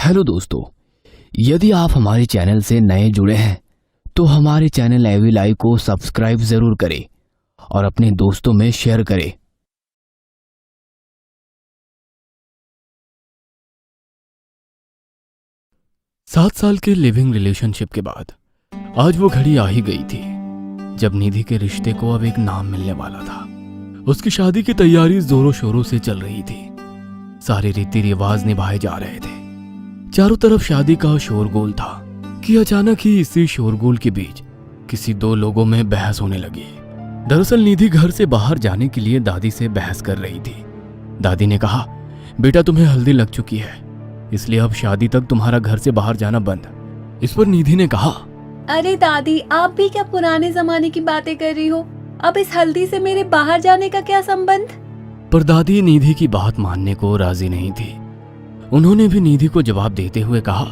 Hello दोस्तों, यदि आप हमारे चैनल से नए जुड़े हैं तो हमारे चैनल एवी लाइव को सब्सक्राइब जरूर करें और अपने दोस्तों में शेयर करें। 7 साल के लिविंग रिलेशनशिप के बाद आज वो घड़ी आ ही गई थी जब निधि के रिश्ते को अब एक नाम मिलने वाला था। उसकी शादी की तैयारी जोरों शोरों से चल रही थी। सारे रीति रिवाज निभाए जा रहे थे। चारों तरफ शादी का शोरगुल था कि अचानक ही इसी शोरगुल के बीच किसी दो लोगों में बहस होने लगी। दरअसल निधि घर से बाहर जाने के लिए दादी से बहस कर रही थी। दादी ने कहा, बेटा तुम्हें हल्दी लग चुकी है, इसलिए अब शादी तक तुम्हारा घर से बाहर जाना बंद। इस पर निधि ने कहा, अरे दादी, आप भी क्या पुराने जमाने की बातें कर रही हो? अब इस हल्दी से मेरे बाहर जाने का क्या संबंध? पर दादी निधि की बात मानने को राजी नहीं थी। उन्होंने भी निधि को जवाब देते हुए कहा,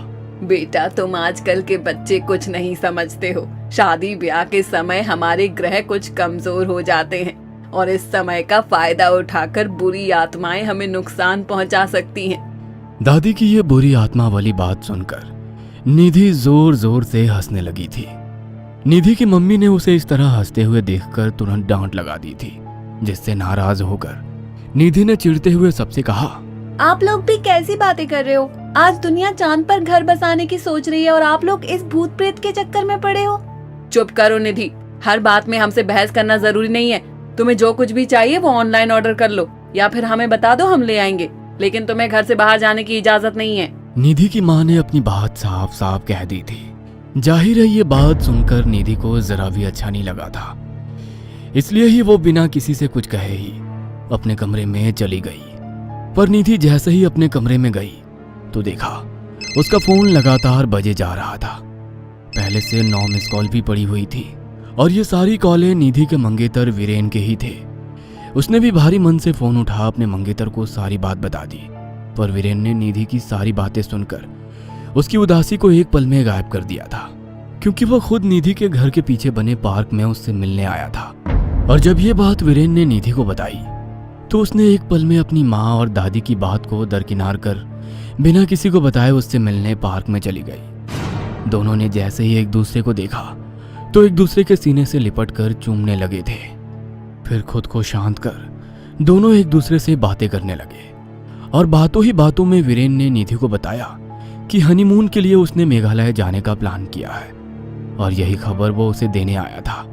बेटा, तुम आजकल के बच्चे कुछ नहीं समझते हो। शादी ब्याह के समय हमारे ग्रह कुछ कमजोर हो जाते हैं और इस समय का फायदा उठाकर बुरी आत्माएं हमें नुकसान पहुंचा सकती हैं। दादी की ये बुरी आत्मा वाली बात सुनकर निधि जोर जोर से हंसने लगी थी। निधि की मम्मी ने उसे इस तरह हंसते हुए देखकर तुरंत डांट लगा दी थी, जिससे नाराज होकर निधि ने चिढ़ते हुए सबसे कहा, आप लोग भी कैसी बातें कर रहे हो? आज दुनिया चांद पर घर बसाने की सोच रही है और आप लोग इस भूत प्रेत के चक्कर में पड़े हो। चुप करो निधि, हर बात में हमसे बहस करना जरूरी नहीं है। तुम्हें जो कुछ भी चाहिए वो ऑनलाइन ऑर्डर कर लो या फिर हमें बता दो, हम ले आएंगे, लेकिन तुम्हें घर से बाहर जाने की इजाजत नहीं है। निधि की माँ ने अपनी बात साफ साफ कह दी थी। जाहिर है ये बात सुनकर निधि को जरा भी अच्छा नहीं लगा था, इसलिए ही वो बिना किसी से कुछ कहे ही अपने कमरे में चली गई। पर निधि जैसे ही अपने कमरे में गई तो देखा उसका फोन लगातार बजे जा रहा था। पहले से 9 मिस कॉल भी पड़ी हुई थी और ये सारी कॉलें निधि के मंगेतर वीरेन के ही थे। उसने भी भारी मन से फोन उठा अपने मंगेतर को सारी बात बता दी, पर वीरेन ने निधि की सारी बातें सुनकर उसकी उदासी को एक पल में गायब कर दिया था, क्योंकि वह खुद निधि के घर के पीछे बने पार्क में उससे मिलने आया था। और जब ये बात वीरेन ने निधि को बताई तो उसने एक पल में अपनी माँ और दादी की बात को दरकिनार कर बिना किसी को बताए उससे मिलने पार्क में चली गई। दोनों ने जैसे ही एक दूसरे को देखा तो एक दूसरे के सीने से लिपट कर चूमने लगे थे। फिर खुद को शांत कर दोनों एक दूसरे से बातें करने लगे और बातों ही बातों में वीरेन ने निधि को बताया कि हनीमून के लिए उसने मेघालय जाने का प्लान किया है और यही खबर वो उसे देने आया था।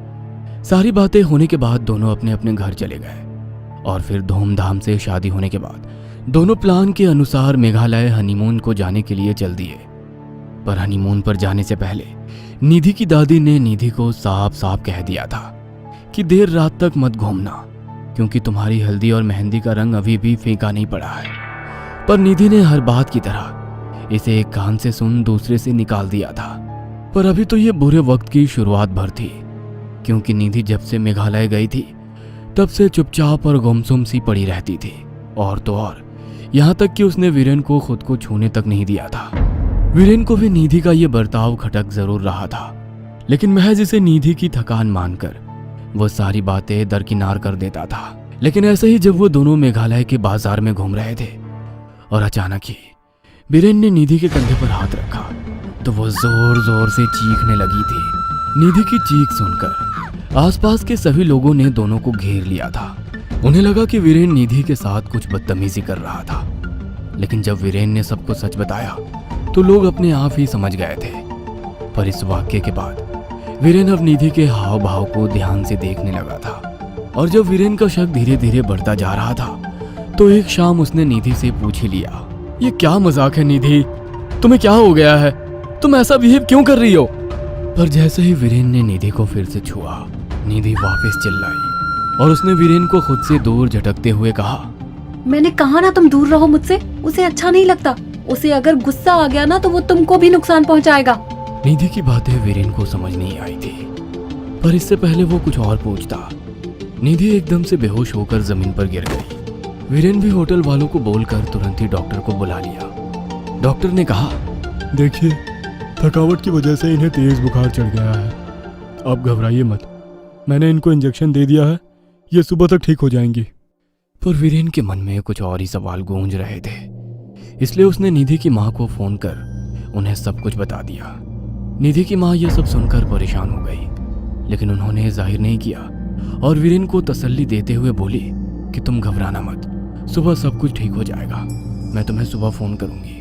सारी बातें होने के बाद दोनों अपने अपने घर चले गए और फिर धूमधाम से शादी होने के बाद दोनों प्लान के अनुसार मेघालय हनीमून को जाने के लिए चल दिए। पर हनीमून पर जाने से पहले निधि की दादी ने निधि को साफ साफ कह दिया था कि देर रात तक मत घूमना, क्योंकि तुम्हारी हल्दी और मेहंदी का रंग अभी भी फीका नहीं पड़ा है। पर निधि ने हर बात की तरह इसे एक कान से सुन दूसरे से निकाल दिया था। पर अभी तो ये बुरे वक्त की शुरुआत भर थी, क्योंकि निधि जब से मेघालय गई थी तब से चुपचाप और गुमसुम सी पड़ी रहती थी। और तो और यहाँ तक कि उसने वीरेन को खुद को छूने तक नहीं दिया था। वीरेन को भी निधि का ये बर्ताव खटक जरूर रहा था, लेकिन महज इसे निधि की थकान मानकर वो सारी बातें दरकिनार कर देता था। लेकिन ऐसे ही जब वो दोनों मेघालय के बाजार में घूम रहे थे और अचानक ही वीरेन ने निधि के कंधे पर हाथ रखा तो वो जोर जोर से चीखने लगी थी। निधि की चीख सुनकर आसपास के सभी लोगों ने दोनों को घेर लिया था। उन्हें लगा कि वीरेन निधि के साथ कुछ बदतमीजी कर रहा था, लेकिन जब वीरेन ने सबको सच बताया तो लोग अपने आप ही समझ गए थे। पर इस वाक्य के बाद वीरेन अब निधि के हाव भाव को ध्यान से देखने लगा था। और जब वीरेन का शक धीरे धीरे बढ़ता जा रहा था तो एक शाम उसने निधि से पूछ ही लिया, ये क्या मजाक है निधि, तुम्हें क्या हो गया है? तुम ऐसा बिहेव क्यों कर रही हो? पर जैसे ही वीरेन ने निधि को फिर से छुआ, निधि वापस चिल्लाई और उसने वीरेन को खुद से दूर झटकते हुए कहा, मैंने कहा ना तुम दूर रहो मुझसे, उसे अच्छा नहीं लगता। उसे अगर गुस्सा आ गया ना तो वो तुमको भी नुकसान पहुंचाएगा। निधि की बातें वीरेन को समझ नहीं आई थी, पर इससे पहले वो कुछ और पूछता निधि एकदम से बेहोश होकर जमीन पर गिर गई। वीरेन भी होटल वालों को बोलकर तुरंत ही डॉक्टर को बुला लिया। डॉक्टर ने कहा, देखिए, थकावट की वजह से इन्हें तेज बुखार चढ़ गया है। आप घबराइए मत, मैंने इनको इंजेक्शन दे दिया है, ये सुबह तक ठीक हो जाएंगी। पर वीरेन के मन में कुछ और ही सवाल गूंज रहे थे। इसलिए उसने निधि की माँ को फोन कर उन्हें सब कुछ बता दिया। निधि की माँ यह सब सुनकर परेशान हो गई, लेकिन उन्होंने जाहिर नहीं किया और वीरेन को तसल्ली देते हुए बोली कि तुम घबराना मत, सुबह सब कुछ ठीक हो जाएगा, मैं तुम्हें सुबह फोन करूंगी।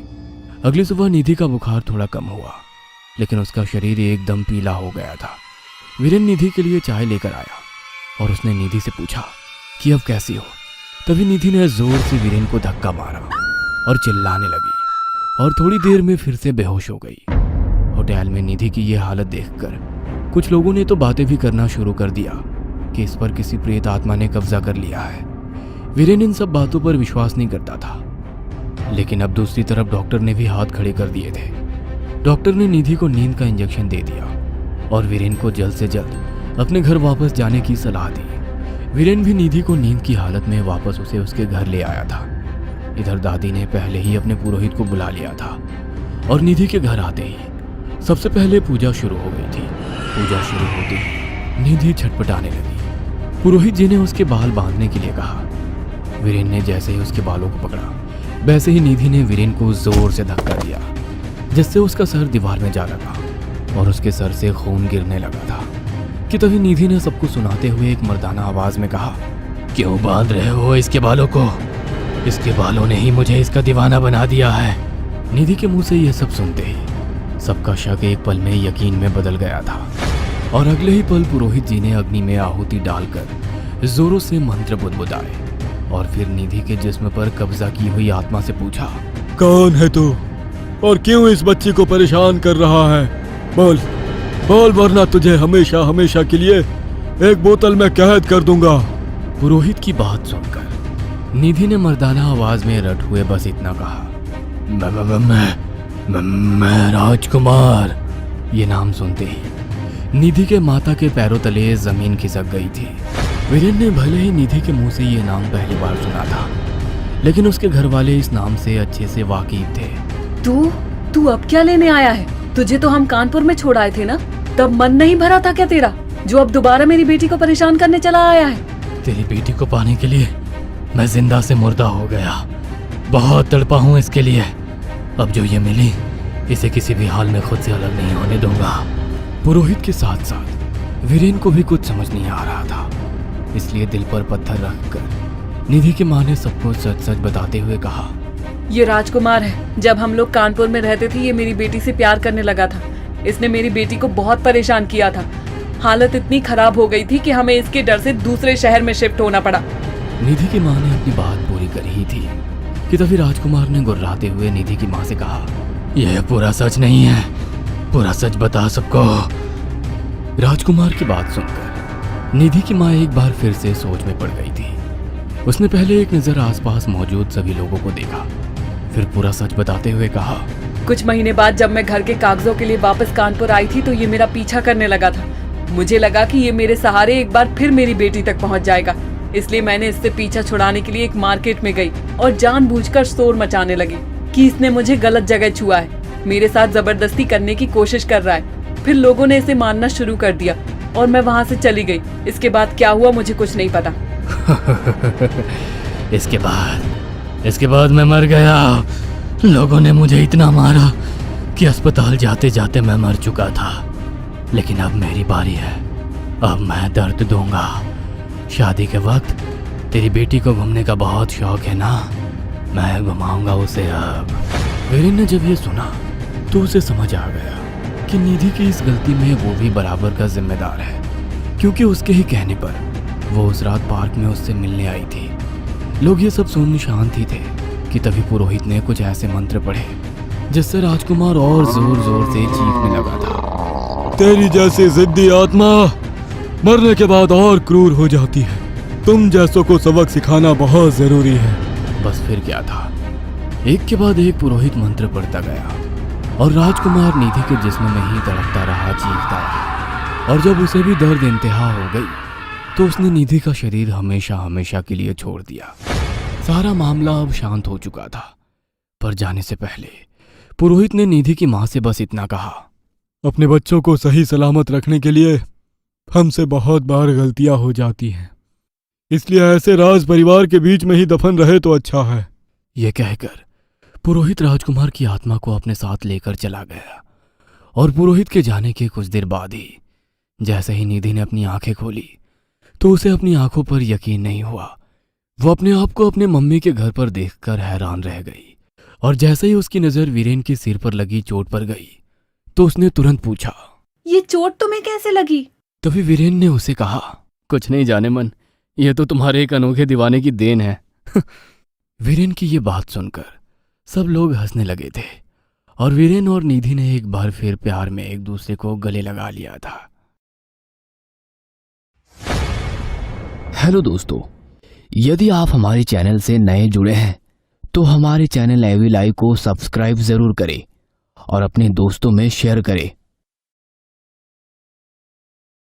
अगली सुबह निधि का बुखार थोड़ा कम हुआ, लेकिन उसका शरीर एकदम पीला हो गया था। वीरेन निधि के लिए चाय लेकर आया और उसने निधि से पूछा कि अब कैसी हो। तभी निधि ने जोर से वीरेन को धक्का मारा और चिल्लाने लगी और थोड़ी देर में फिर से बेहोश हो गई। होटल में निधि की यह हालत देखकर कुछ लोगों ने तो बातें भी करना शुरू कर दिया कि इस पर किसी प्रेत आत्मा ने कब्जा कर लिया है। वीरेन इन सब बातों पर विश्वास नहीं करता था, लेकिन अब दूसरी तरफ डॉक्टर ने भी हाथ खड़े कर दिए थे। डॉक्टर ने निधि को नींद का इंजेक्शन दे दिया और वीरेन को जल्द से जल्द अपने घर वापस जाने की सलाह दी। वीरेन भी निधि को नींद की हालत में वापस उसे उसके घर ले आया था। इधर दादी ने पहले ही अपने पुरोहित को बुला लिया था और निधि के घर आते ही सबसे पहले पूजा शुरू हो गई थी। पूजा शुरू होते ही निधि छटपटाने लगी। पुरोहित जी ने उसके बाल बांधने के लिए कहा। वीरेन ने जैसे ही उसके बालों को पकड़ा, वैसे ही निधि ने वीरेन को जोर से धक्का दिया, जिससे उसका सर दीवार में जा लगा और उसके सर से खून गिरने लगा था कि तभी निधि ने सबको सुनाते हुए एक मर्दाना आवाज में कहा, क्यों बांध रहे हो इसके बालों को? इसके बालों ने ही मुझे इसका दीवाना बना दिया है। निधि के मुंह से यह सब सुनते ही सबका शक एक पल में यकीन में बदल गया था और अगले ही पल पुरोहित जी ने अग्नि में आहुति डालकर जोरों से मंत्र बुदबुदाए और फिर निधि के जिस्म पर कब्जा की हुई आत्मा से पूछा, कौन है तू और क्यों इस बच्ची को परेशान कर रहा है? बोल बोल, वरना तुझे हमेशा हमेशा के लिए एक बोतल में कैद कर दूंगा। पुरोहित की बात सुनकर निधि ने मर्दाना आवाज में रट हुए बस इतना कहा, मैं राजकुमार। ये नाम सुनते ही निधि के माता के पैरों तले जमीन खिसक गई थी। वीरेन ने भले ही निधि के मुंह से ये नाम पहली बार सुना था, लेकिन उसके घर वाले इस नाम से अच्छे से वाकिफ थे। तू अब क्या लेने आया है? तुझे तो हम कानपुर में छोड़ आए थे ना, तब मन नहीं भरा था क्या तेरा, जो अब दोबारा मेरी बेटी को परेशान करने चला आया है? तेरी बेटी को पाने के लिए मैं जिंदा से मुर्दा हो गया, बहुत तड़पा हूँ इसके लिए। अब जो ये मिली, इसे किसी भी हाल में खुद से अलग नहीं होने दूंगा। पुरोहित के साथ साथ वीरेन को भी कुछ समझ नहीं आ रहा था, इसलिए दिल पर पत्थर रखकर निधि की माँ ने सबको सच सच बताते हुए कहा, ये राजकुमार है। जब हम लोग कानपुर में रहते थे, ये मेरी बेटी से प्यार करने लगा था। इसने मेरी बेटी को बहुत परेशान किया था। हालत इतनी खराब हो गई थी कि हमें इसके डर से दूसरे शहर में शिफ्ट होना पड़ा। निधि की माँ ने अपनी बात पूरी कर ही थी कि तभी राजकुमार ने गुर्राते हुए निधि की माँ से कहा, यह पूरा सच नहीं है, पूरा सच बता सबको। राजकुमार की बात सुनकर निधि की माँ एक बार फिर से सोच में पड़ गई थी। उसने पहले एक नजर आसपास मौजूद सभी लोगों को देखा, फिर पूरा सच बताते हुए कहा, कुछ महीने बाद जब मैं घर के कागजों के लिए वापस कानपुर आई थी, तो ये मेरा पीछा करने लगा था। मुझे लगा कि ये मेरे सहारे एक बार फिर मेरी बेटी तक पहुंच जाएगा, इसलिए मैंने इससे पीछा छुड़ाने के लिए एक मार्केट में गई और जानबूझकर शोर मचाने लगी कि इसने मुझे गलत जगह छुआ है, मेरे साथ जबरदस्ती करने की कोशिश कर रहा है। फिर लोगों ने इसे मानना शुरू कर दिया और मैं वहां से चली गई। इसके बाद क्या हुआ मुझे कुछ नहीं पता। इसके बाद मैं मर गया। लोगों ने मुझे इतना मारा कि अस्पताल जाते जाते मैं मर चुका था, लेकिन अब मेरी बारी है, अब मैं दर्द दूंगा। शादी के वक्त तेरी बेटी को घूमने का बहुत शौक है ना, मैं घुमाऊंगा उसे अब। वीरेन ने जब ये सुना तो उसे समझ आ गया कि निधि की इस गलती में वो भी बराबर का जिम्मेदार है, क्योंकि उसके ही कहने पर वो उस रात पार्क में उससे मिलने आई थी। लोग ये सब सुन शांत ही थे कि तभी पुरोहित ने कुछ ऐसे मंत्र पढ़े जिससे राजकुमार और जोर जोर से चीखने लगा था। तेरी जैसी जिद्दी आत्मा मरने के बाद और क्रूर हो जाती है। तुम जैसों को सबक सिखाना बहुत जरूरी है। बस फिर क्या था, एक के बाद एक पुरोहित मंत्र पढ़ता गया और राजकुमार निधि के जिस्म में ही तड़पता रहा, चीखता रहा, और जब उसे भी दर्द इंतहा हो गई तो उसने निधि का शरीर हमेशा हमेशा के लिए छोड़ दिया। सारा मामला अब शांत हो चुका था, पर जाने से पहले पुरोहित ने निधि की माँ से बस इतना कहा, अपने बच्चों को सही सलामत रखने के लिए हमसे बहुत बार गलतियां हो जाती हैं, इसलिए ऐसे राज परिवार के बीच में ही दफन रहे तो अच्छा है। यह कहकर पुरोहित राजकुमार की आत्मा को अपने साथ लेकर चला गया और पुरोहित के जाने के कुछ देर बाद ही जैसे ही निधि ने अपनी आंखें खोली तो उसे अपनी आंखों पर यकीन नहीं हुआ। वो अपने आप को अपने मम्मी के घर पर देखकर हैरान रह गई और जैसे ही उसकी नजर वीरेन के सिर पर लगी चोट पर गई तो उसने तुरंत पूछा, ये चोट तुम्हें कैसे लगी? तभी वीरेन ने उसे कहा, कुछ नहीं जाने मन, यह तो तुम्हारे एक अनोखे दीवाने की देन है। वीरेन की ये बात सुनकर सब लोग हंसने लगे थे और वीरेन और निधि ने एक बार फिर प्यार में एक दूसरे को गले लगा लिया था। हेलो दोस्तों, यदि आप हमारे चैनल से नए जुड़े हैं तो हमारे चैनल एवी लाइव को सब्सक्राइब जरूर करें और अपने दोस्तों में शेयर करें